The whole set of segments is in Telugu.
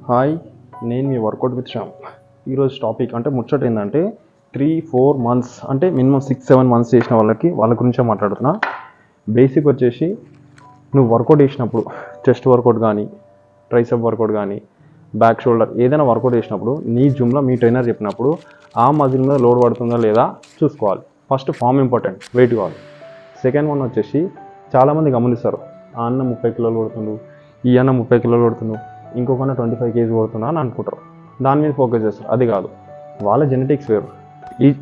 హాయ్, నేను మీ వర్కౌట్ విత్ శ్యామ్. ఈరోజు టాపిక్ అంటే ముచ్చట ఏంటంటే 3-4 months అంటే మినిమం 6-7 months చేసిన వాళ్ళ గురించే మాట్లాడుతున్నా. బేసిక్ వచ్చేసి నువ్వు వర్కౌట్ చేసినప్పుడు చెస్ట్ వర్కౌట్ కానీ, ట్రైసెప్ వర్కౌట్ కానీ, బ్యాక్ షోల్డర్ ఏదైనా వర్కౌట్ చేసినప్పుడు నీ జిమ్లో మీ ట్రైనర్ చెప్పినప్పుడు ఆ మజిల్ మీద లోడ్ పడుతుందా లేదా చూసుకోవాలి. ఫస్ట్ ఫామ్ ఇంపార్టెంట్, వెయిట్ కావాలి. సెకండ్ వన్ వచ్చేసి చాలామంది గమనిస్తారు, ఆ అన్న 30 కిలోలు కొడుతుండు, ఈ అన్న 30 కిలోలు కొడుతుండు, ఇంకొకన్న 25 kg కొడుతున్నా అని అనుకుంటారు. దాని మీద ఫోకస్ చేస్తారు. అది కాదు, వాళ్ళ జెనెటిక్స్ వేరు,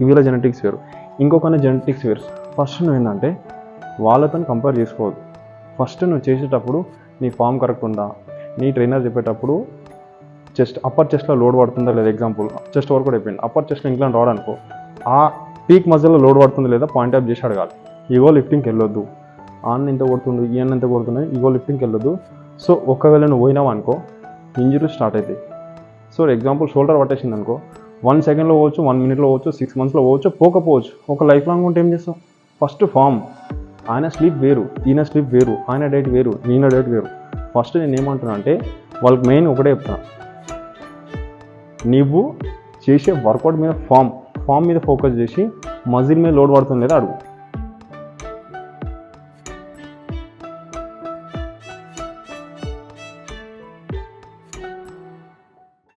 వీళ్ళ జెనెటిక్స్ వేరు, ఇంకొకన్న జెనెటిక్స్ వేరు. ఫస్ట్ నువ్వు ఏంటంటే వాళ్ళతో కంపేర్ చేసుకోవద్దు. ఫస్ట్ నువ్వు చేసేటప్పుడు నీ ఫామ్ కరెక్ట్ ఉందా, నీ ట్రైనర్ చెప్పేటప్పుడు అప్పర్ చెస్ట్లో లోడ్ పడుతుందా లేదా. ఎగ్జాంపుల్ చెస్ట్ వర్కౌట్ అయిపోయింది, అప్పర్ చెస్ట్లో ఇంక్లైన్ రావడానుకో, ఆ పీక్ మజిల్లో లోడ్ పడుతుందా లేదా పాయింట్ ఆఫ్ చేసి అడగాలి. ఈగో లిఫ్టింగ్కి వెళ్ళొద్దు, ఆ అన్న ఎంత కొడుతుంది, ఈ అన్న ఎంత కొడుతున్నాయి, ఈగో లిఫ్టింగ్కి వెళ్ళొద్దు. సో ఒకవేళ నువ్వు పోయినావు అనుకో, ఇంజరీ స్టార్ట్ అవుతాయి. సో ఎగ్జాంపుల్ షోల్డర్ పట్టేసింది అనుకో, 1 సెకండ్లో పోవచ్చు, 1 minute పోవచ్చు, 6 monthsలో పోవచ్చు, పోకపోవచ్చు. ఒక లైఫ్ లాంగ్ ఉంటే ఏం చేస్తావు? First form. ఆయన స్లీప్ వేరు, ఈయన స్లీప్ వేరు, ఆయన డైట్ వేరు, ఈయన డైట్ వేరు. ఫస్ట్ నేను ఏమంటున్నా అంటే వాళ్ళకి మెయిన్ ఒకటే చెప్తున్నా, నువ్వు చేసే వర్కౌట్ మీద ఫామ్ మీద ఫోకస్ చేసి మజిల్ మీద లోడ్ పడుతుంది లేదా అడుగు.